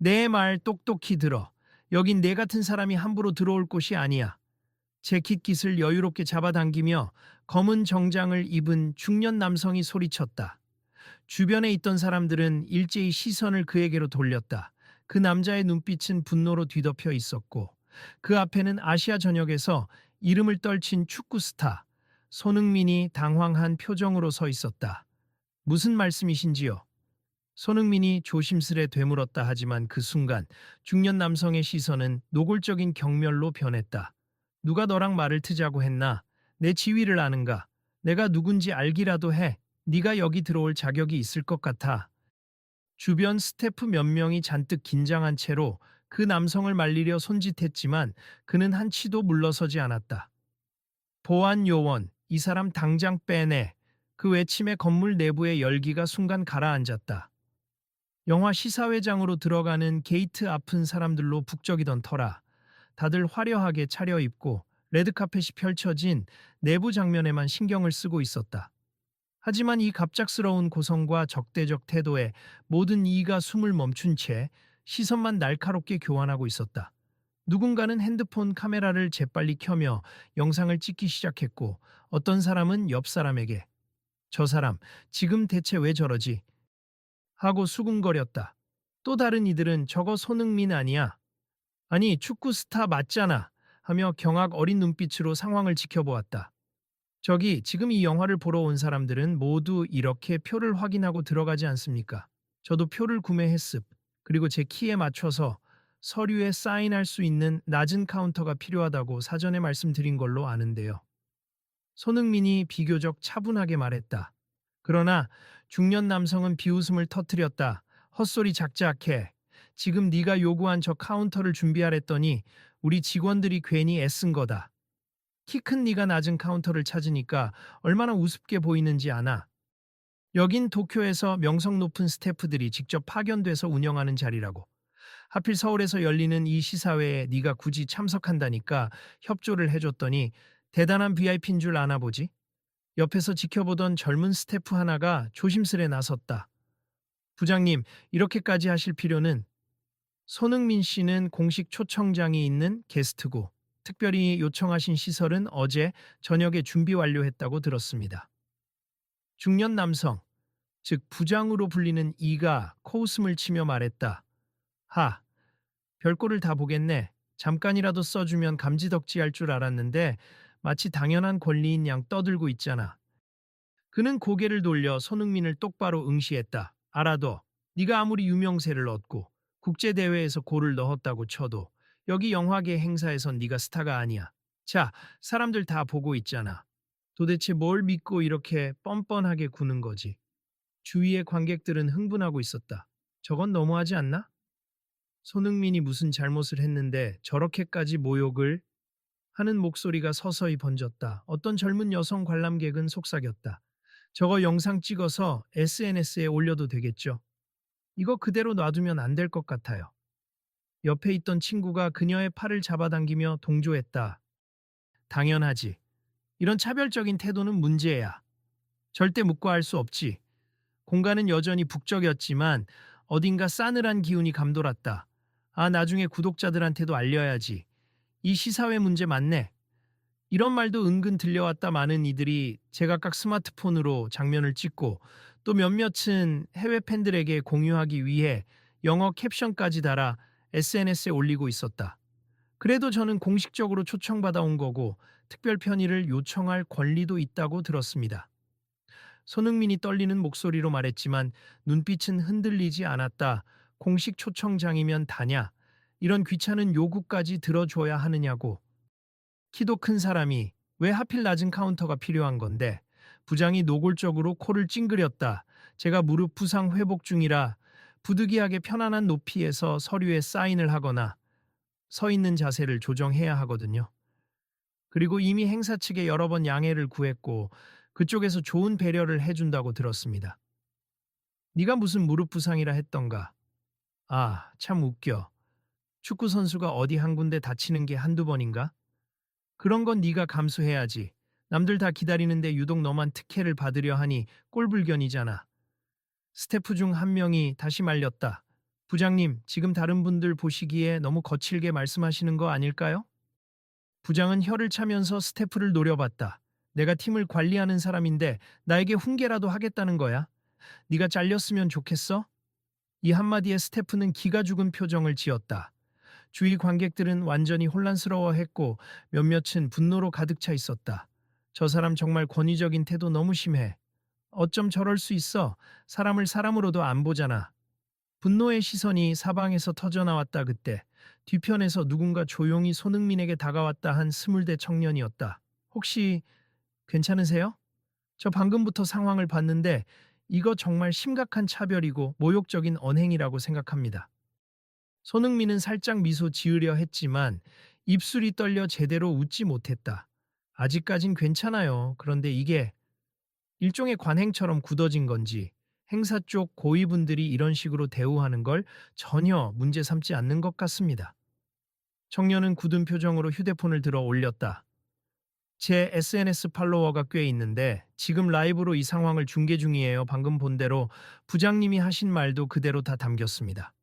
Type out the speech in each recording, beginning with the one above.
내 말 똑똑히 들어. 여긴 내 같은 사람이 함부로 들어올 곳이 아니야. 재킷 깃을 여유롭게 잡아당기며 검은 정장을 입은 중년 남성이 소리쳤다. 주변에 있던 사람들은 일제히 시선을 그에게로 돌렸다. 그 남자의 눈빛은 분노로 뒤덮여 있었고 그 앞에는 아시아 전역에서 이름을 떨친 축구 스타 손흥민이 당황한 표정으로 서 있었다. 무슨 말씀이신지요? 손흥민이 조심스레 되물었다 하지만 그 순간 중년 남성의 시선은 노골적인 경멸로 변했다. 누가 너랑 말을 트자고 했나? 내 지위를 아는가? 내가 누군지 알기라도 해. 네가 여기 들어올 자격이 있을 것 같아. 주변 스태프 몇 명이 잔뜩 긴장한 채로 그 남성을 말리려 손짓했지만 그는 한치도 물러서지 않았다. 보안 요원, 이 사람 당장 빼내. 그 외침에 건물 내부의 열기가 순간 가라앉았다. 영화 시사회장으로 들어가는 게이트 앞은 사람들로 북적이던 터라 다들 화려하게 차려입고 레드카펫이 펼쳐진 내부 장면에만 신경을 쓰고 있었다. 하지만 이 갑작스러운 고성과 적대적 태도에 모든 이가 숨을 멈춘 채 시선만 날카롭게 교환하고 있었다. 누군가는 핸드폰 카메라를 재빨리 켜며 영상을 찍기 시작했고 어떤 사람은 옆 사람에게 저 사람 지금 대체 왜 저러지? 하고 수군거렸다. 또 다른 이들은 저거 손흥민 아니야? 아니 축구 스타 맞잖아 하며 경악 어린 눈빛으로 상황을 지켜보았다. 저기 지금 이 영화를 보러 온 사람들은 모두 이렇게 표를 확인하고 들어가지 않습니까? 저도 표를 구매했습. 그리고 제 키에 맞춰서 서류에 사인할 수 있는 낮은 카운터가 필요하다고 사전에 말씀드린 걸로 아는데요. 손흥민이 비교적 차분하게 말했다. 그러나 중년 남성은 비웃음을 터뜨렸다. 헛소리 작작해. 지금 네가 요구한 저 카운터를 준비하랬더니 우리 직원들이 괜히 애쓴 거다. 키 큰 네가 낮은 카운터를 찾으니까 얼마나 우습게 보이는지 아나. 여긴 도쿄에서 명성 높은 스태프들이 직접 파견돼서 운영하는 자리라고. 하필 서울에서 열리는 이 시사회에 네가 굳이 참석한다니까 협조를 해줬더니 대단한 VIP인 줄 아나 보지? 옆에서 지켜보던 젊은 스태프 하나가 조심스레 나섰다. 부장님, 이렇게까지 하실 필요는 손흥민 씨는 공식 초청장이 있는 게스트고 특별히 요청하신 시설은 어제 저녁에 준비 완료했다고 들었습니다. 중년 남성, 즉 부장으로 불리는 이가 코웃음을 치며 말했다. 하, 별꼴을 다 보겠네. 잠깐이라도 써주면 감지덕지할 줄 알았는데 마치 당연한 권리인 양 떠들고 있잖아. 그는 고개를 돌려 손흥민을 똑바로 응시했다. 알아둬. 네가 아무리 유명세를 얻고 국제대회에서 골을 넣었다고 쳐도 여기 영화계 행사에선 네가 스타가 아니야. 자, 사람들 다 보고 있잖아. 도대체 뭘 믿고 이렇게 뻔뻔하게 구는 거지? 주위의 관객들은 흥분하고 있었다. 저건 너무하지 않나? 손흥민이 무슨 잘못을 했는데 저렇게까지 모욕을 하는 목소리가 서서히 번졌다. 어떤 젊은 여성 관람객은 속삭였다. 저거 영상 찍어서 SNS에 올려도 되겠죠? 이거 그대로 놔두면 안 될 것 같아요. 옆에 있던 친구가 그녀의 팔을 잡아당기며 동조했다. 당연하지. 이런 차별적인 태도는 문제야. 절대 묵과할 수 없지. 공간은 여전히 북적였지만 어딘가 싸늘한 기운이 감돌았다. 아, 나중에 구독자들한테도 알려야지. 이 시사회 문제 맞네. 이런 말도 은근 들려왔다. 많은 이들이 제각각 스마트폰으로 장면을 찍고 또 몇몇은 해외 팬들에게 공유하기 위해 영어 캡션까지 달아 SNS에 올리고 있었다. 그래도 저는 공식적으로 초청받아 온 거고 특별 편의를 요청할 권리도 있다고 들었습니다. 손흥민이 떨리는 목소리로 말했지만 눈빛은 흔들리지 않았다. 공식 초청장이면 다냐? 이런 귀찮은 요구까지 들어줘야 하느냐고. 키도 큰 사람이 왜 하필 낮은 카운터가 필요한 건데? 부장이 노골적으로 코를 찡그렸다. 제가 무릎 부상 회복 중이라 부득이하게 편안한 높이에서 서류에 사인을 하거나 서 있는 자세를 조정해야 하거든요. 그리고 이미 행사 측에 여러 번 양해를 구했고 그쪽에서 좋은 배려를 해준다고 들었습니다. 네가 무슨 무릎 부상이라 했던가? 아, 참 웃겨. 축구 선수가 어디 한 군데 다치는 게 한두 번인가? 그런 건 네가 감수해야지. 남들 다 기다리는데 유독 너만 특혜를 받으려 하니 꼴불견이잖아. 스태프 중 한 명이 다시 말렸다. 부장님, 지금 다른 분들 보시기에 너무 거칠게 말씀하시는 거 아닐까요? 부장은 혀를 차면서 스태프를 노려봤다. 내가 팀을 관리하는 사람인데 나에게 훈계라도 하겠다는 거야. 네가 잘렸으면 좋겠어? 이 한마디에 스태프는 기가 죽은 표정을 지었다. 주위 관객들은 완전히 혼란스러워했고 몇몇은 분노로 가득 차 있었다. 저 사람 정말 권위적인 태도 너무 심해. 어쩜 저럴 수 있어? 사람을 사람으로도 안 보잖아. 분노의 시선이 사방에서 터져나왔다. 그때 뒤편에서 누군가 조용히 손흥민에게 다가왔다. 한 20대 청년이었다. 혹시 괜찮으세요? 저 방금부터 상황을 봤는데 이거 정말 심각한 차별이고 모욕적인 언행이라고 생각합니다. 손흥민은 살짝 미소 지으려 했지만 입술이 떨려 제대로 웃지 못했다. 아직까진 괜찮아요. 그런데 이게 일종의 관행처럼 굳어진 건지 행사 쪽 고위분들이 이런 식으로 대우하는 걸 전혀 문제 삼지 않는 것 같습니다. 청년은 굳은 표정으로 휴대폰을 들어 올렸다. 제 SNS 팔로워가 꽤 있는데 지금 라이브로 이 상황을 중계 중이에요. 방금 본 대로 부장님이 하신 말도 그대로 다 담겼습니다.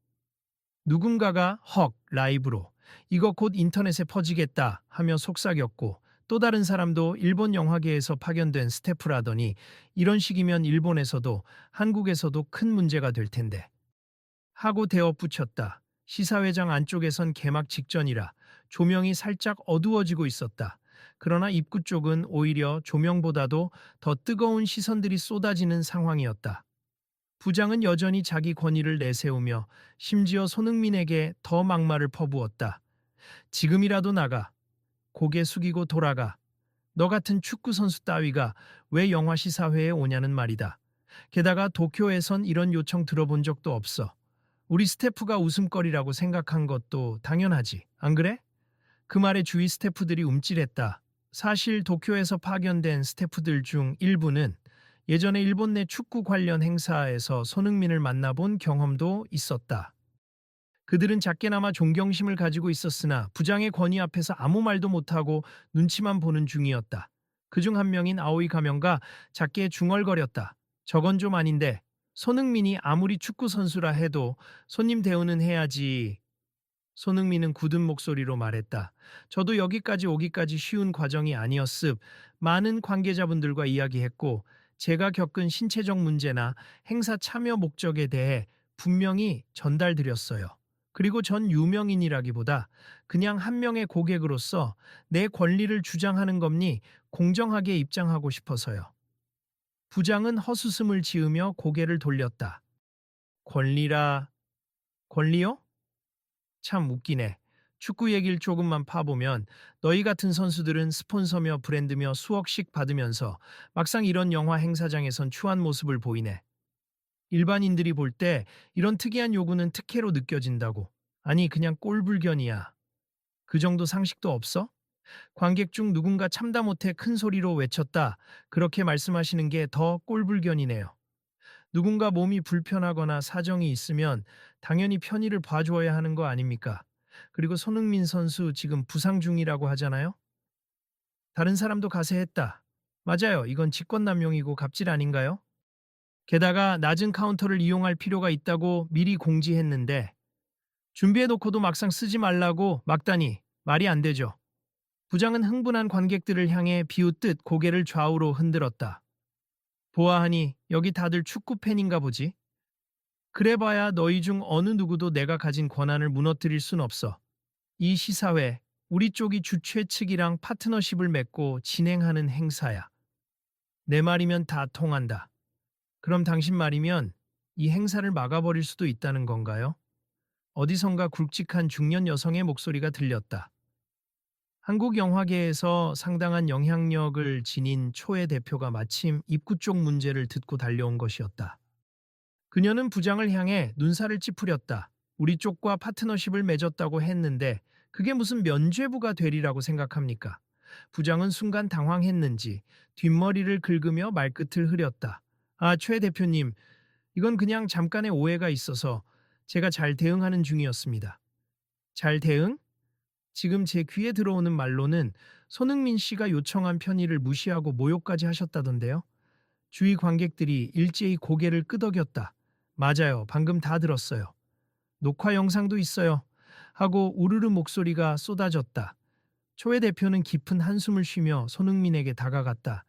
누군가가 헉 라이브로 이거 곧 인터넷에 퍼지겠다 하며 속삭였고 또 다른 사람도 일본 영화계에서 파견된 스태프라더니 이런 식이면 일본에서도 한국에서도 큰 문제가 될 텐데 하고 대어 붙였다. 시사회장 안쪽에선 개막 직전이라 조명이 살짝 어두워지고 있었다. 그러나 입구 쪽은 오히려 조명보다도 더 뜨거운 시선들이 쏟아지는 상황이었다. 부장은 여전히 자기 권위를 내세우며 심지어 손흥민에게 더 막말을 퍼부었다. 지금이라도 나가. 고개 숙이고 돌아가. 너 같은 축구 선수 따위가 왜 영화 시사회에 오냐는 말이다. 게다가 도쿄에선 이런 요청 들어본 적도 없어. 우리 스태프가 웃음거리라고 생각한 것도 당연하지. 안 그래? 그 말에 주위 스태프들이 움찔했다. 사실 도쿄에서 파견된 스태프들 중 일부는 예전에 일본 내 축구 관련 행사에서 손흥민을 만나본 경험도 있었다. 그들은 작게나마 존경심을 가지고 있었으나 부장의 권위 앞에서 아무 말도 못하고 눈치만 보는 중이었다. 그중 한 명인 아오이 가명가 작게 중얼거렸다. 저건 좀 아닌데 손흥민이 아무리 축구 선수라 해도 손님 대우는 해야지. 손흥민은 굳은 목소리로 말했다. 저도 여기까지 오기까지 쉬운 과정이 아니었습. 많은 관계자분들과 이야기했고 제가 겪은 신체적 문제나 행사 참여 목적에 대해 분명히 전달드렸어요. 그리고 전 유명인이라기보다 그냥 한 명의 고객으로서 내 권리를 주장하는 겁니 공정하게 입장하고 싶어서요. 부장은 헛웃음을 지으며 고개를 돌렸다. 권리라, 권리요? 참 웃기네. 축구 얘기를 조금만 파보면 너희 같은 선수들은 스폰서며 브랜드며 수억씩 받으면서 막상 이런 영화 행사장에선 추한 모습을 보이네. 일반인들이 볼 때 이런 특이한 요구는 특혜로 느껴진다고. 아니 그냥 꼴불견이야. 그 정도 상식도 없어? 관객 중 누군가 참다 못해 큰 소리로 외쳤다. 그렇게 말씀하시는 게 더 꼴불견이네요. 누군가 몸이 불편하거나 사정이 있으면 당연히 편의를 봐주어야 하는 거 아닙니까? 그리고 손흥민 선수 지금 부상 중이라고 하잖아요? 다른 사람도 가세했다. 맞아요. 이건 직권남용이고 갑질 아닌가요? 게다가 낮은 카운터를 이용할 필요가 있다고 미리 공지했는데 준비해놓고도 막상 쓰지 말라고 막다니 말이 안 되죠. 부장은 흥분한 관객들을 향해 비웃듯 고개를 좌우로 흔들었다. 보아하니 여기 다들 축구 팬인가 보지? 그래봐야 너희 중 어느 누구도 내가 가진 권한을 무너뜨릴 순 없어. 이 시사회, 우리 쪽이 주최 측이랑 파트너십을 맺고 진행하는 행사야. 내 말이면 다 통한다. 그럼 당신 말이면 이 행사를 막아버릴 수도 있다는 건가요? 어디선가 굵직한 중년 여성의 목소리가 들렸다. 한국 영화계에서 상당한 영향력을 지닌 초의 대표가 마침 입구 쪽 문제를 듣고 달려온 것이었다. 그녀는 부장을 향해 눈살을 찌푸렸다. 우리 쪽과 파트너십을 맺었다고 했는데 그게 무슨 면죄부가 되리라고 생각합니까? 부장은 순간 당황했는지 뒷머리를 긁으며 말끝을 흐렸다. 아, 최 대표님, 이건 그냥 잠깐의 오해가 있어서 제가 잘 대응하는 중이었습니다. 잘 대응? 지금 제 귀에 들어오는 말로는 손흥민 씨가 요청한 편의를 무시하고 모욕까지 하셨다던데요. 주위 관객들이 일제히 고개를 끄덕였다. 맞아요. 방금 다 들었어요. 녹화 영상도 있어요. 하고 우르르 목소리가 쏟아졌다. 초회 대표는 깊은 한숨을 쉬며 손흥민에게 다가갔다.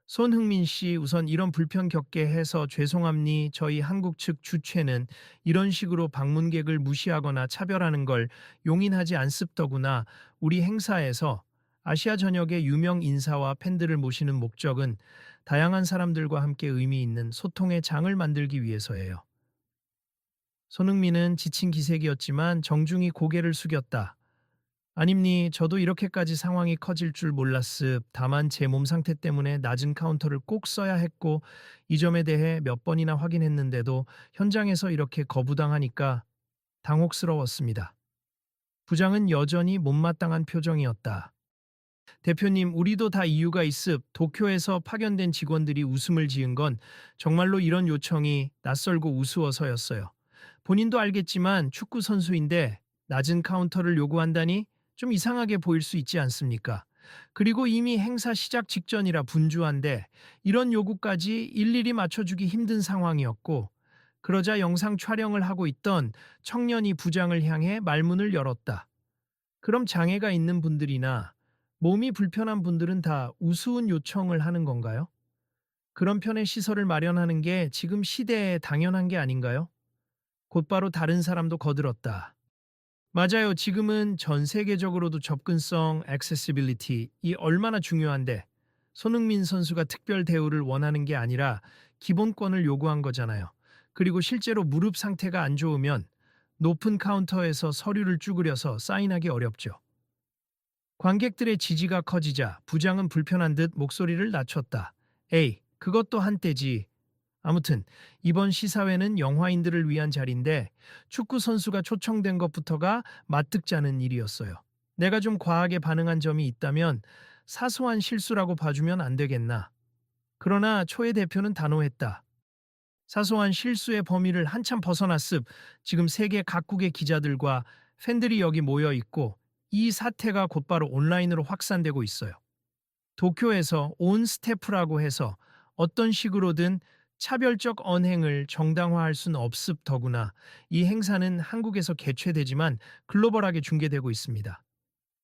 손흥민 씨, 우선 이런 불편 겪게 해서 죄송합니. 저희 한국 측 주최는 이런 식으로 방문객을 무시하거나 차별하는 걸 용인하지 않습더구나. 우리 행사에서 아시아 전역의 유명 인사와 팬들을 모시는 목적은 다양한 사람들과 함께 의미 있는 소통의 장을 만들기 위해서예요. 손흥민은 지친 기색이었지만 정중히 고개를 숙였다. 아닙니, 저도 이렇게까지 상황이 커질 줄 몰랐습. 다만 제 몸 상태 때문에 낮은 카운터를 꼭 써야 했고 이 점에 대해 몇 번이나 확인했는데도 현장에서 이렇게 거부당하니까 당혹스러웠습니다. 부장은 여전히 못마땅한 표정이었다. 대표님, 우리도 다 이유가 있습. 도쿄에서 파견된 직원들이 웃음을 지은 건 정말로 이런 요청이 낯설고 우스워서였어요. 본인도 알겠지만 축구 선수인데 낮은 카운터를 요구한다니 좀 이상하게 보일 수 있지 않습니까? 그리고 이미 행사 시작 직전이라 분주한데 이런 요구까지 일일이 맞춰주기 힘든 상황이었고, 그러자 영상 촬영을 하고 있던 청년이 부장을 향해 말문을 열었다. 그럼 장애가 있는 분들이나 몸이 불편한 분들은 다 우스운 요청을 하는 건가요? 그런 편의 시설을 마련하는 게 지금 시대에 당연한 게 아닌가요? 곧바로 다른 사람도 거들었다. 맞아요. 지금은 전 세계적으로도 접근성, accessibility 이 얼마나 중요한데 손흥민 선수가 특별 대우를 원하는 게 아니라 기본권을 요구한 거잖아요. 그리고 실제로 무릎 상태가 안 좋으면 높은 카운터에서 서류를 쭈그려서 사인하기 어렵죠. 관객들의 지지가 커지자 부장은 불편한 듯 목소리를 낮췄다. 에이, 그것도 한때지. 아무튼 이번 시사회는 영화인들을 위한 자리인데 축구 선수가 초청된 것부터가 마뜩잖은 일이었어요. 내가 좀 과하게 반응한 점이 있다면 사소한 실수라고 봐주면 안 되겠나. 그러나 초의 대표는 단호했다. 사소한 실수의 범위를 한참 벗어났습. 지금 세계 각국의 기자들과 팬들이 여기 모여 있고 이 사태가 곧바로 온라인으로 확산되고 있어요. 도쿄에서 온 스태프라고 해서 어떤 식으로든 차별적 언행을 정당화할 수는 없습. 더구나 이 행사는 한국에서 개최되지만 글로벌하게 중계되고 있습니다.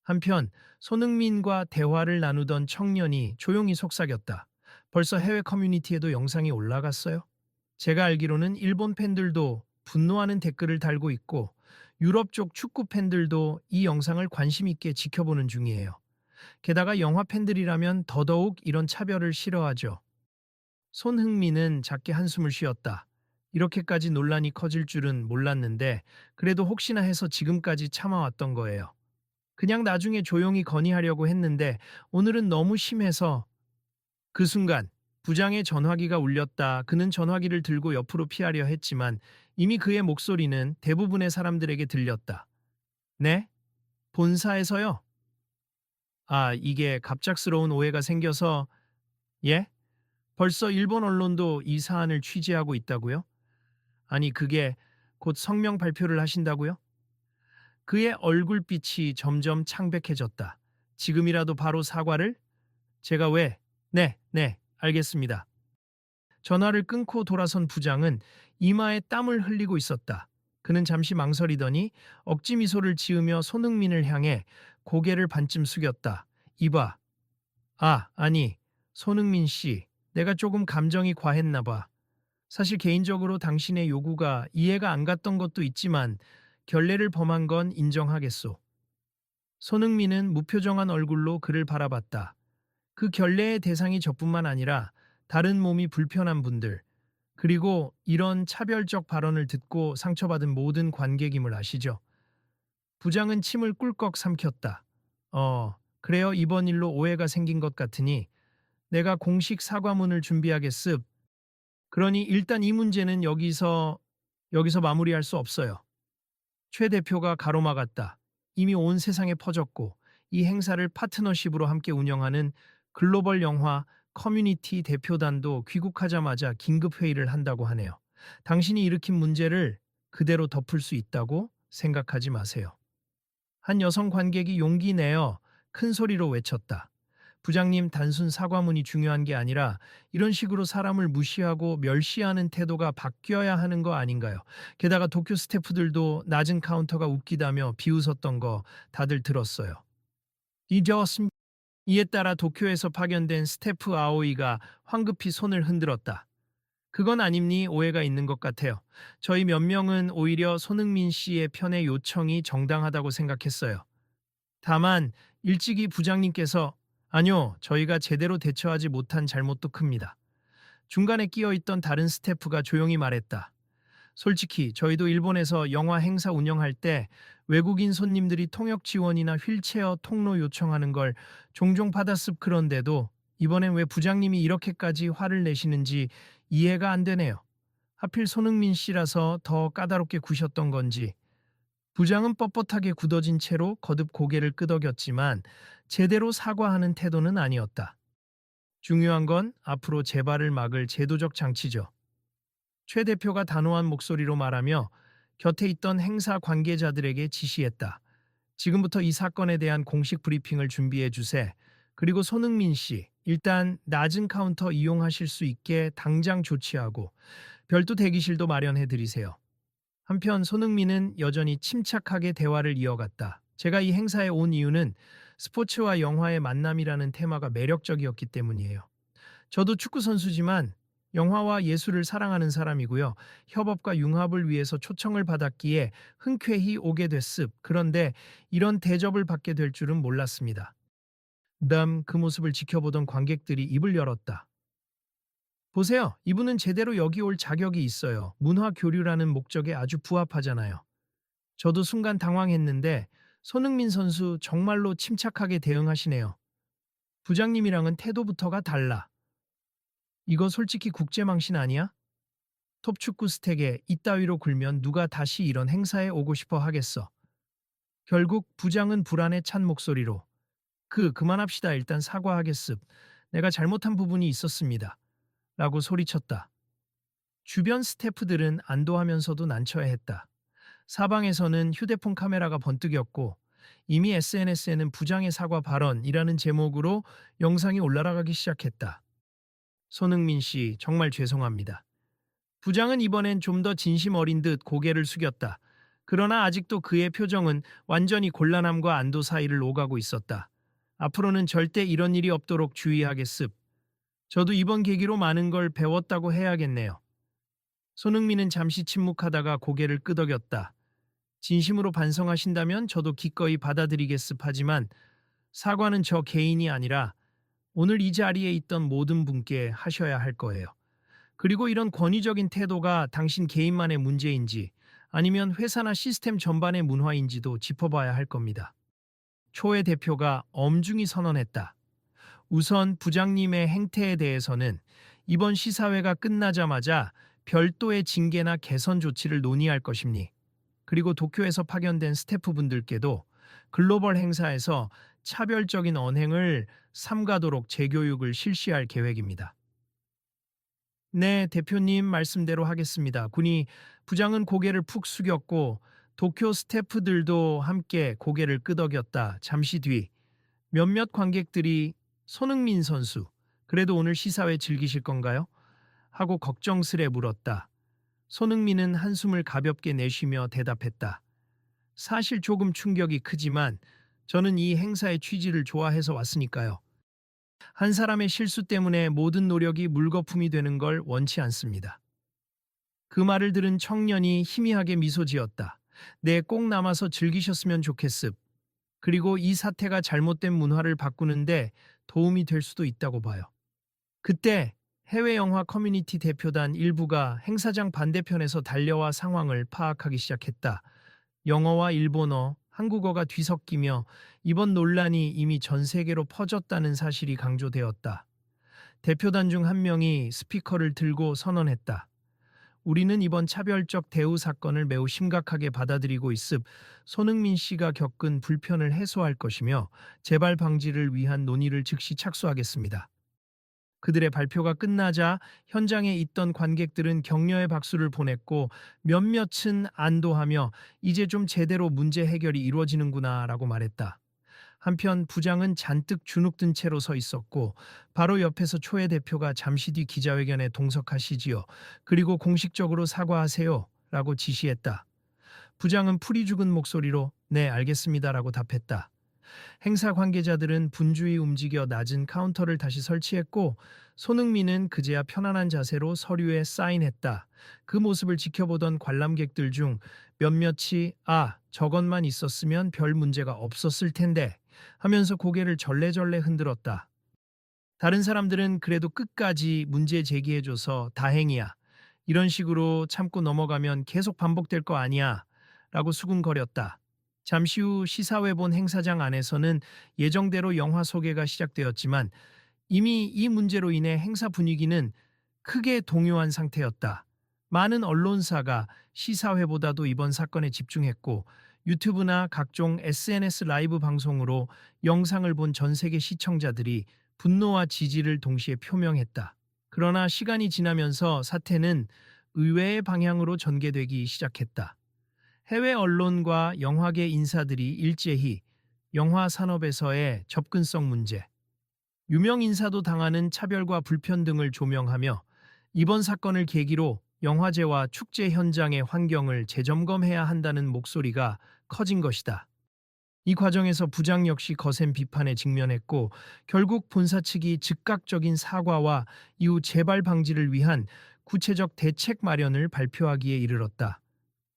한편 손흥민과 대화를 나누던 청년이 조용히 속삭였다. 벌써 해외 커뮤니티에도 영상이 올라갔어요? 제가 알기로는 일본 팬들도 분노하는 댓글을 달고 있고 유럽 쪽 축구 팬들도 이 영상을 관심 있게 지켜보는 중이에요. 게다가 영화 팬들이라면 더더욱 이런 차별을 싫어하죠. 손흥민은 작게 한숨을 쉬었다. 이렇게까지 논란이 커질 줄은 몰랐는데 그래도 혹시나 해서 지금까지 참아왔던 거예요. 그냥 나중에 조용히 건의하려고 했는데 오늘은 너무 심해서. 그 순간 부장의 전화기가 울렸다. 그는 전화기를 들고 옆으로 피하려 했지만 이미 그의 목소리는 대부분의 사람들에게 들렸다. 네? 본사에서요? 아, 이게 갑작스러운 오해가 생겨서. 예? 벌써 일본 언론도 이 사안을 취재하고 있다고요? 아니, 그게 곧 성명 발표를 하신다고요? 그의 얼굴빛이 점점 창백해졌다. 지금이라도 바로 사과를? 제가 왜? 네, 알겠습니다. 전화를 끊고 돌아선 부장은 이마에 땀을 흘리고 있었다. 그는 잠시 망설이더니 억지 미소를 지으며 손흥민을 향해 고개를 반쯤 숙였다. 이봐. 아니, 손흥민 씨, 내가 조금 감정이 과했나 봐. 사실 개인적으로 당신의 요구가 이해가 안 갔던 것도 있지만 결례를 범한 건 인정하겠소. 손흥민은 무표정한 얼굴로 그를 바라봤다. 그 결례의 대상이 저뿐만 아니라 다른 몸이 불편한 분들, 그리고 이런 차별적 발언을 듣고 상처받은 모든 관객임을 아시죠? 부장은 침을 꿀꺽 삼켰다. 그래요. 이번 일로 오해가 생긴 것 같으니 내가 공식 사과문을 준비하겠습. 그러니 일단 이 문제는 여기서 마무리할 수 없어요. 최 대표가 가로막았다. 이미 온 세상에 퍼졌고 이 행사를 파트너십으로 함께 운영하는 글로벌 영화 커뮤니티 대표단도 귀국하자마자 긴급 회의를 한다고 하네요. 당신이 일으킨 문제를 그대로 덮을 수 있다고 생각하지 마세요. 한 여성 관객이 용기 내어 큰 소리로 외쳤다. 부장님, 단순 사과문이 중요한 게 아니라 이런 식으로 사람을 무시하고 멸시하는 태도가 바뀌어야 하는 거 아닌가요? 게다가 도쿄 스태프들도 낮은 카운터가 웃기다며 비웃었던 거 다들 들었어요. 잊었습니다. 이에 따라 도쿄에서 파견된 스태프 아오이가 황급히 손을 흔들었다. 그건 아님니 오해가 있는 것 같아요. 저희 몇 명은 오히려 손흥민 씨의 편의 요청이 정당하다고 생각했어요. 다만 일찍이 부장님께서 아니요, 저희가 제대로 대처하지 못한 잘못도 큽니다. 중간에 끼어 있던 다른 스태프가 조용히 말했다. 솔직히 저희도 일본에서 영화 행사 운영할 때 외국인 손님들이 통역 지원이나 휠체어 통로 요청하는 걸 종종 받았습. 그런데도 이번엔 왜 부장님이 이렇게까지 화를 내시는지 이해가 안 되네요. 하필 손흥민 씨라서 더 까다롭게 구셨던 건지. 부장은 뻣뻣하게 굳어진 채로 거듭 고개를 끄덕였지만 제대로 사과하는 태도는 아니었다. 중요한 건 앞으로 재발을 막을 제도적 장치죠. 최 대표가 단호한 목소리로 말하며 곁에 있던 행사 관계자들에게 지시했다. 지금부터 이 사건에 대한 공식 브리핑을 준비해 주세. 그리고 손흥민 씨, 일단 낮은 카운터 이용하실 수 있게 당장 조치하고 별도 대기실도 마련해 드리세요. 한편 손흥민은 여전히 침착하게 대화를 이어갔다. 제가 이 행사에 온 이유는 스포츠와 영화의 만남이라는 테마가 매력적이었기 때문이에요. 저도 축구 선수지만 영화와 예술을 사랑하는 사람이고요. 협업과 융합을 위해서 초청을 받았기에 흔쾌히 오게 됐습. 그런데 이런 대접을 받게 될 줄은 몰랐습니다. 그 모습을 지켜보던 관객들이 입을 열었다. 보세요. 이분은 제대로 여기 올 자격이 있어요. 문화 교류라는 목적에 아주 부합하잖아요. 저도 순간 당황했는데 손흥민 선수 정말로 침착하게 대응하시네요. 부장님이랑은 태도부터가 달라. 이거 솔직히 국제망신 아니야? 톱축구 스택에 이따위로 굴면 누가 다시 이런 행사에 오고 싶어 하겠어. 결국 부장은 불안에 찬 목소리로 그만합시다. 일단 사과하겠습. 내가 잘못한 부분이 있었습니다. 라고 소리쳤다. 주변 스태프들은 안도하면서도 난처해했다. 사방에서는 휴대폰 카메라가 번뜩였고 이미 SNS에는 부장의 사과 발언이라는 제목으로 영상이 올라가기 시작했다. 손흥민 씨, 정말 죄송합니다. 부장은 이번엔 좀 더 진심 어린 듯 고개를 숙였다. 그러나 아직도 그의 표정은 완전히 곤란함과 안도 사이를 오가고 있었다. 앞으로는 절대 이런 일이 없도록 주의하겠습. 저도 이번 계기로 많은 걸 배웠다고 해야겠네요. 손흥민은 잠시 침묵하다가 고개를 끄덕였다. 진심으로 반성하신다면 저도 기꺼이 받아들이겠습. 하지만 사과는 저 개인이 아니라 오늘 이 자리에 있던 모든 분께 하셔야 할 거예요. 그리고 이런 권위적인 태도가 당신 개인만의 문제인지 아니면 회사나 시스템 전반의 문화인지도 짚어봐야 할 겁니다. 초의 대표가 엄중히 선언했다. 우선 부장님의 행태에 대해서는 이번 시사회가 끝나자마자 별도의 징계나 개선 조치를 논의할 것입니. 그리고 도쿄에서 파견된 스태프분들께도 글로벌 행사에서 차별적인 언행을 삼가도록 재교육을 실시할 계획입니다. 네, 대표님 말씀대로 하겠습니다. 군이 부장은 고개를 푹 숙였고 도쿄 스태프들도 함께 고개를 끄덕였다. 잠시 뒤 몇몇 관객들이 손흥민 선수, 그래도 오늘 시사회 즐기실 건가요? 하고 걱정스레 물었다. 손흥민은 한숨을 가볍게 내쉬며 대답했다. 사실 조금 충격이 크지만 저는 이 행사의 취지를 좋아해서 왔으니까요. 한 사람의 실수 때문에 모든 노력이 물거품이 되는 걸 원치 않습니다. 그 말을 들은 청년이 희미하게 미소 지었다. 네, 꼭 남아서 즐기셨으면 좋겠습. 그리고 이 사태가 잘못된 문화를 바꾸는데 도움이 될 수도 있다고 봐요. 그때 해외 영화 커뮤니티 대표단 일부가 행사장 반대편에서 달려와 상황을 파악하기 시작했다. 영어와 일본어, 한국어가 뒤섞이며 이번 논란이 이미 전 세계로 퍼졌다는 사실이 강조되었다. 대표단 중 한 명이 스피커를 들고 선언했다. 우리는 이번 차별적 대우 사건을 매우 심각하게 받아들이고 있음 손흥민 씨가 겪은 불편을 해소할 것이며 재발 방지를 위한 논의를 즉시 착수하겠습니다. 그들의 발표가 끝나자 현장에 있던 관객들은 격려의 박수를 보냈고 몇몇은 안도하며 이제 좀 제대로 문제 해결이 이루어지는구나라고 말했다. 한편 부장은 잔뜩 주눅든 채로 서 있었고 바로 옆에서 초회 대표가 잠시 뒤 기자회견에 동석하시지요. 그리고 공식적으로 사과하세요. 라고 지시했다. 부장은 풀이 죽은 목소리로 네, 알겠습니다라고 답했다. 행사 관계자들은 분주히 움직여 낮은 카운터를 다시 설치했고 손흥민은 그제야 편안한 자세로 서류에 사인했다. 그 모습을 지켜보던 관람객들 중 몇몇이 저것만 있었으면 별 문제가 없었을 텐데 하면서 고개를 절레절레 흔들었다. 다른 사람들은 그래도 끝까지 문제 제기해줘서 다행이야. 이런 식으로 참고 넘어가면 계속 반복될 거 아니야. 라고 수군거렸다. 잠시 후 시사회 본 행사장 안에서는 예정대로 영화 소개가 시작되었지만 이미 이 문제로 인해 행사 분위기는 크게 동요한 상태였다. 많은 언론사가 시사회보다도 이번 사건에 집중했고 유튜브나 각종 SNS 라이브 방송으로 영상을 본 전 세계 시청자들이 분노와 지지를 동시에 표명했다. 그러나 시간이 지나면서 사태는 의외의 방향으로 전개되기 시작했다. 해외 언론과 영화계 인사들이 일제히 영화 산업에서의 접근성 문제, 유명 인사도 당하는 차별과 불편 등을 조명하며 이번 사건을 계기로 영화제와 축제 현장의 환경을 재점검해야 한다는 목소리가 커진 것이다. 이 과정에서 부장 역시 거센 비판에 직면했고 결국 본사 측이 즉각적인 사과와 이후 재발 방지를 위한 구체적 대책 마련을 발표하기에 이르렀다.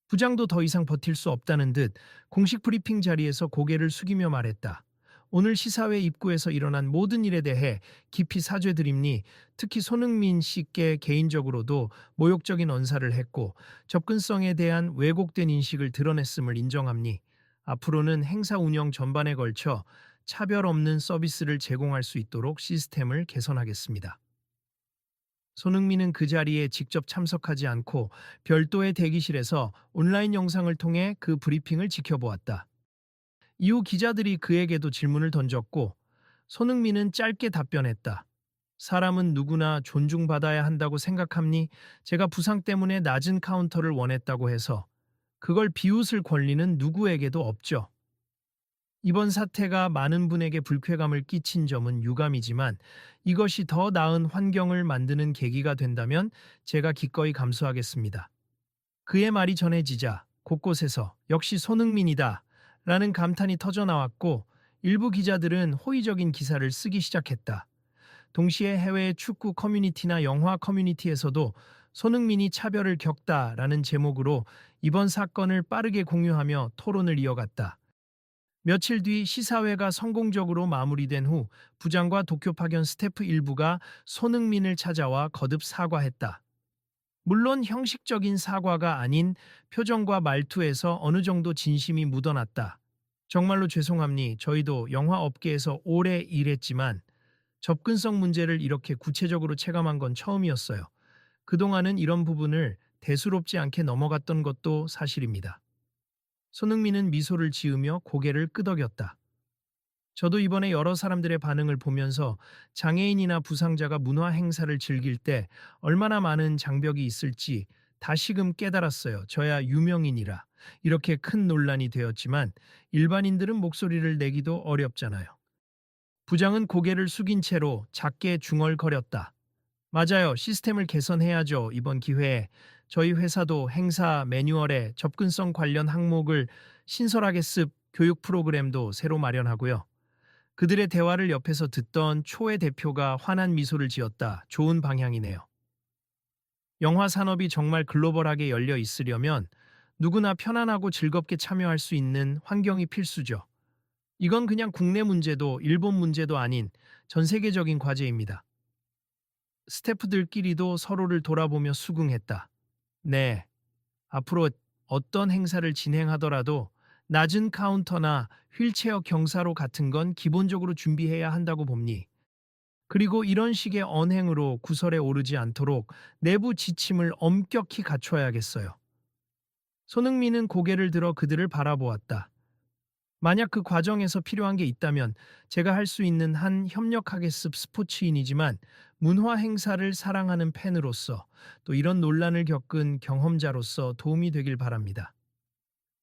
부장도 더 이상 버틸 수 없다는 듯 공식 브리핑 자리에서 고개를 숙이며 말했다. 오늘 시사회 입구에서 일어난 모든 일에 대해 깊이 사죄드립니. 특히 손흥민 씨께 개인적으로도 모욕적인 언사를 했고 접근성에 대한 왜곡된 인식을 드러냈음을 인정합니. 앞으로는 행사 운영 전반에 걸쳐 차별 없는 서비스를 제공할 수 있도록 시스템을 개선하겠습니다. 손흥민은 그 자리에 직접 참석하지 않고 별도의 대기실에서 온라인 영상을 통해 그 브리핑을 지켜보았다. 이후 기자들이 그에게도 질문을 던졌고 손흥민은 짧게 답변했다. 사람은 누구나 존중받아야 한다고 생각합니? 제가 부상 때문에 낮은 카운터를 원했다고 해서 그걸 비웃을 권리는 누구에게도 없죠. 이번 사태가 많은 분에게 불쾌감을 끼친 점은 유감이지만 이것이 더 나은 환경을 만드는 계기가 된다면 제가 기꺼이 감수하겠습니다. 그의 말이 전해지자 곳곳에서 역시 손흥민이다 라는 감탄이 터져나왔고 일부 기자들은 호의적인 기사를 쓰기 시작했다. 동시에 해외 축구 커뮤니티나 영화 커뮤니티에서도 손흥민이 차별을 겪다라는 제목으로 이번 사건을 빠르게 공유하며 토론을 이어갔다. 며칠 뒤 시사회가 성공적으로 마무리된 후 부장과 도쿄 파견 스태프 일부가 손흥민을 찾아와 거듭 사과했다. 물론 형식적인 사과가 아닌 표정과 말투에서 어느 정도 진심이 묻어났다. 정말로 죄송합니. 저희도 영화 업계에서 오래 일했지만 접근성 문제를 이렇게 구체적으로 체감한 건 처음이었어요. 그동안은 이런 부분을 대수롭지 않게 넘어갔던 것도 사실입니다. 손흥민은 미소를 지으며 고개를 끄덕였다. 저도 이번에 여러 사람들의 반응을 보면서 장애인이나 부상자가 문화 행사를 즐길 때 얼마나 많은 장벽이 있을지 다시금 깨달았어요. 저야 유명인이라 이렇게 큰 논란이 되었지만 일반인들은 목소리를 내기도 어렵잖아요. 부장은 고개를 숙인 채로 작게 중얼거렸다. 맞아요. 시스템을 개선해야죠. 이번 기회에 저희 회사도 행사 매뉴얼에 접근성 관련 항목을 신설하게 습 교육 프로그램도 새로 마련하고요. 그들의 대화를 옆에서 듣던 초의 대표가 환한 미소를 지었다. 좋은 방향이네요. 영화 산업이 정말 글로벌하게 열려 있으려면 누구나 편안하고 즐겁게 참여할 수 있는 환경이 필수죠. 이건 그냥 국내 문제도 일본 문제도 아닌 전 세계적인 과제입니다. 스태프들끼리도 서로를 돌아보며 수긍했다. 네, 앞으로 어떤 행사를 진행하더라도 낮은 카운터나 휠체어 경사로 같은 건 기본적으로 준비해야 한다고 봅니. 그리고 이런 식의 언행으로 구설에 오르지 않도록 내부 지침을 엄격히 갖춰야겠어요. 손흥민은 고개를 들어 그들을 바라보았다. 만약 그 과정에서 필요한 게 있다면 제가 할 수 있는 한 협력하겠습. 스포츠인이지만 문화 행사를 사랑하는 팬으로서 또 이런 논란을 겪은 경험자로서 도움이 되길 바랍니다.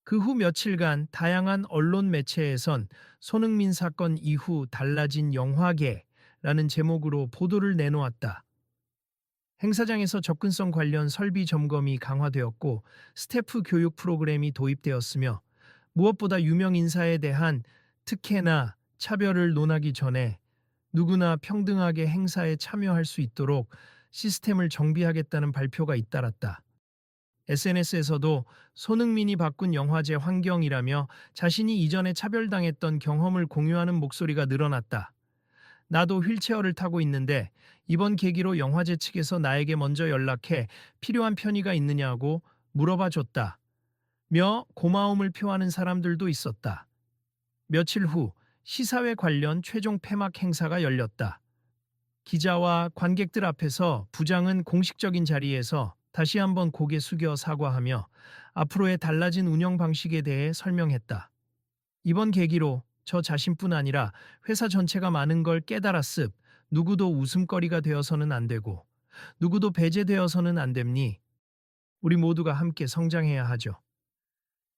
그 후 며칠간 다양한 언론 매체에선 손흥민 사건 이후 달라진 영화계라는 제목으로 보도를 내놓았다. 행사장에서 접근성 관련 설비 점검이 강화되었고 스태프 교육 프로그램이 도입되었으며 무엇보다 유명 인사에 대한 특혜나 차별을 논하기 전에 누구나 평등하게 행사에 참여할 수 있도록 시스템을 정비하겠다는 발표가 잇따랐다. SNS에서도 손흥민이 바꾼 영화제 환경이라며 자신이 이전에 차별당했던 경험을 공유하는 목소리가 늘어났다. 나도 휠체어를 타고 있는데 이번 계기로 영화제 측에서 나에게 먼저 연락해 필요한 편의가 있느냐고 물어봐 줬다. 며 고마움을 표하는 사람들도 있었다. 며칠 후 시사회 관련 최종 폐막 행사가 열렸다. 기자와 관객들 앞에서 부장은 공식적인 자리에서 다시 한번 고개 숙여 사과하며 앞으로의 달라진 운영 방식에 대해 설명했다. 이번 계기로 저 자신뿐 아니라 회사 전체가 많은 걸 깨달았습. 누구도 웃음거리가 되어서는 안 되고 누구도 배제되어서는 안 됩니. 우리 모두가 함께 성장해야 하죠.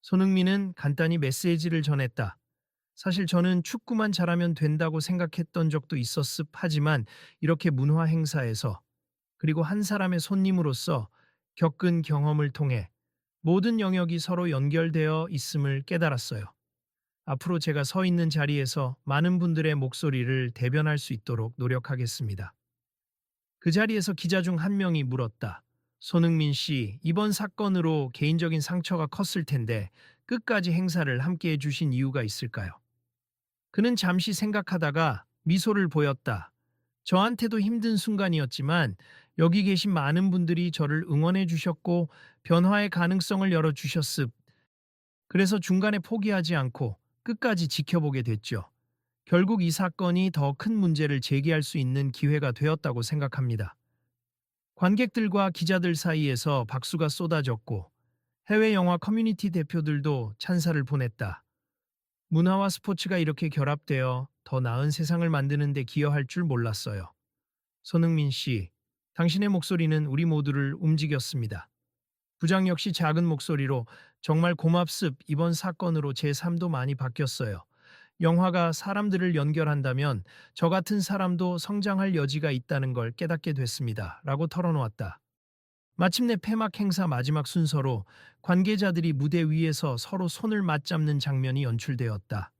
손흥민은 간단히 메시지를 전했다. 사실 저는 축구만 잘하면 된다고 생각했던 적도 있었습. 하지만 이렇게 문화 행사에서 그리고 한 사람의 손님으로서 겪은 경험을 통해 모든 영역이 서로 연결되어 있음을 깨달았어요. 앞으로 제가 서 있는 자리에서 많은 분들의 목소리를 대변할 수 있도록 노력하겠습니다. 그 자리에서 기자 중 한 명이 물었다. 손흥민 씨, 이번 사건으로 개인적인 상처가 컸을 텐데 끝까지 행사를 함께 해주신 이유가 있을까요? 그는 잠시 생각하다가 미소를 보였다. 저한테도 힘든 순간이었지만 여기 계신 많은 분들이 저를 응원해 주셨고 변화의 가능성을 열어주셨습. 그래서 중간에 포기하지 않고 끝까지 지켜보게 됐죠. 결국 이 사건이 더 큰 문제를 제기할 수 있는 기회가 되었다고 생각합니다. 관객들과 기자들 사이에서 박수가 쏟아졌고 해외 영화 커뮤니티 대표들도 찬사를 보냈다. 문화와 스포츠가 이렇게 결합되어 더 나은 세상을 만드는 데 기여할 줄 몰랐어요. 손흥민 씨, 당신의 목소리는 우리 모두를 움직였습니다. 부장 역시 작은 목소리로 정말 고맙습. 이번 사건으로 제 삶도 많이 바뀌었어요. 영화가 사람들을 연결한다면 저 같은 사람도 성장할 여지가 있다는 걸 깨닫게 됐습니다. 라고 털어놓았다. 마침내 폐막 행사 마지막 순서로 관계자들이 무대 위에서 서로 손을 맞잡는 장면이 연출되었다.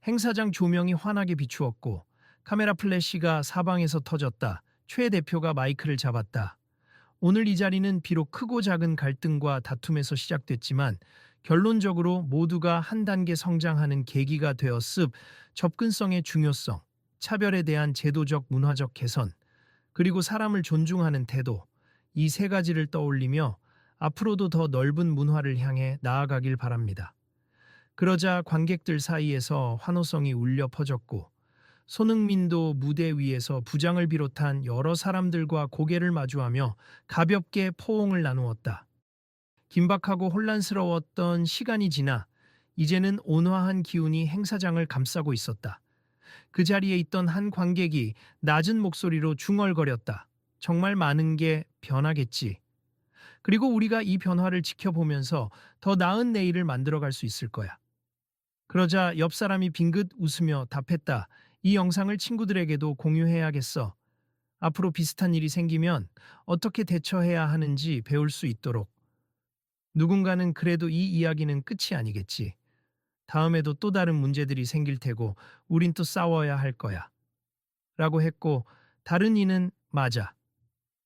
행사장 조명이 환하게 비추었고 카메라 플래시가 사방에서 터졌다. 최 대표가 마이크를 잡았다. 오늘 이 자리는 비록 크고 작은 갈등과 다툼에서 시작됐지만 결론적으로 모두가 한 단계 성장하는 계기가 되었습. 접근성의 중요성, 차별에 대한 제도적 문화적 개선, 그리고 사람을 존중하는 태도, 이 세 가지를 떠올리며 앞으로도 더 넓은 문화를 향해 나아가길 바랍니다. 그러자 관객들 사이에서 환호성이 울려 퍼졌고 손흥민도 무대 위에서 부장을 비롯한 여러 사람들과 고개를 마주하며 가볍게 포옹을 나누었다. 긴박하고 혼란스러웠던 시간이 지나 이제는 온화한 기운이 행사장을 감싸고 있었다. 그 자리에 있던 한 관객이 낮은 목소리로 중얼거렸다. 정말 많은 게 변하겠지. 그리고 우리가 이 변화를 지켜보면서 더 나은 내일을 만들어갈 수 있을 거야. 그러자 옆 사람이 빙긋 웃으며 답했다. 이 영상을 친구들에게도 공유해야겠어. 앞으로 비슷한 일이 생기면 어떻게 대처해야 하는지 배울 수 있도록. 누군가는 그래도 이 이야기는 끝이 아니겠지. 다음에도 또 다른 문제들이 생길 테고 우린 또 싸워야 할 거야. 라고 했고 다른 이는 맞아.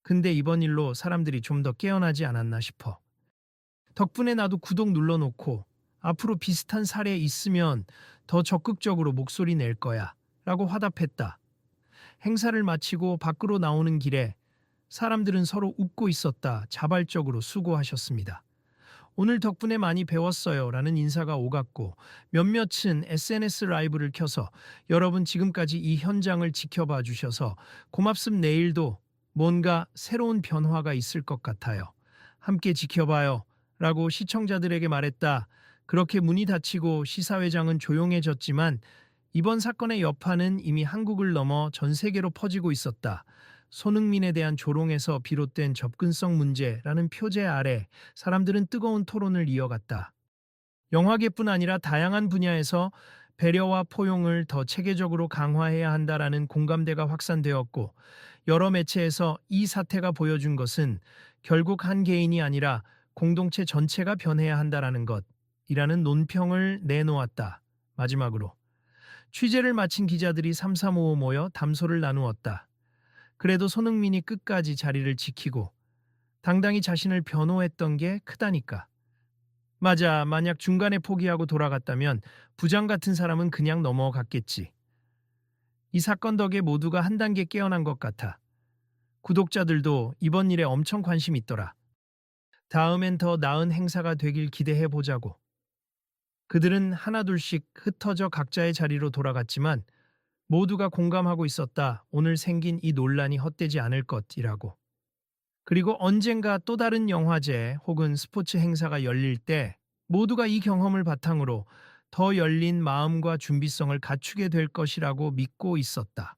근데 이번 일로 사람들이 좀 더 깨어나지 않았나 싶어. 덕분에 나도 구독 눌러놓고 앞으로 비슷한 사례 있으면 더 적극적으로 목소리 낼 거야. 라고 화답했다. 행사를 마치고 밖으로 나오는 길에 사람들은 서로 웃고 있었다. 자발적으로 수고하셨습니다. 오늘 덕분에 많이 배웠어요. 라는 인사가 오갔고 몇몇은 SNS 라이브를 켜서 여러분 지금까지 이 현장을 지켜봐 주셔서 고맙습. 내일도 뭔가 새로운 변화가 있을 것 같아요. 함께 지켜봐요. 라고 시청자들에게 말했다. 그렇게 문이 닫히고 시사회장은 조용해졌지만 이번 사건의 여파는 이미 한국을 넘어 전 세계로 퍼지고 있었다. 손흥민에 대한 조롱에서 비롯된 접근성 문제라는 표제 아래 사람들은 뜨거운 토론을 이어갔다. 영화계뿐 아니라 다양한 분야에서 배려와 포용을 더 체계적으로 강화해야 한다라는 공감대가 확산되었고, 여러 매체에서 이 사태가 보여준 것은 결국 한 개인이 아니라 공동체 전체가 변해야 한다라는 것이라는 논평을 내놓았다. 마지막으로 취재를 마친 기자들이 삼삼오오 모여 담소를 나누었다. 그래도 손흥민이 끝까지 자리를 지키고 당당히 자신을 변호했던 게 크다니까. 맞아, 만약 중간에 포기하고 돌아갔다면 부장 같은 사람은 그냥 넘어갔겠지. 이 사건 덕에 모두가 한 단계 깨어난 것 같아. 구독자들도 이번 일에 엄청 관심 있더라. 다음엔 더 나은 행사가 되길 기대해 보자고. 그들은 하나둘씩 흩어져 각자의 자리로 돌아갔지만 모두가 공감하고 있었다. 오늘 생긴 이 논란이 헛되지 않을 것이라고. 그리고 언젠가 또 다른 영화제 혹은 스포츠 행사가 열릴 때 모두가 이 경험을 바탕으로 더 열린 마음과 준비성을 갖추게 될 것이라고 믿고 있었다.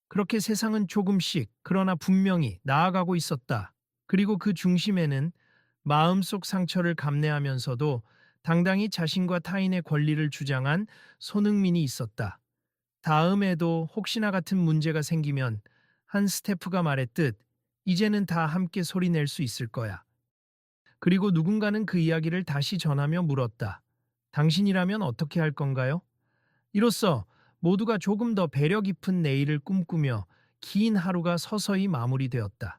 그렇게 세상은 조금씩, 그러나 분명히 나아가고 있었다. 그리고 그 중심에는 마음속 상처를 감내하면서도 당당히 자신과 타인의 권리를 주장한 손흥민이 있었다. 다음에도 혹시나 같은 문제가 생기면 한 스태프가 말했듯 이제는 다 함께 소리낼 수 있을 거야. 그리고 누군가는 그 이야기를 다시 전하며 물었다. 당신이라면 어떻게 할 건가요? 이로써 모두가 조금 더 배려 깊은 내일을 꿈꾸며 긴 하루가 서서히 마무리되었다.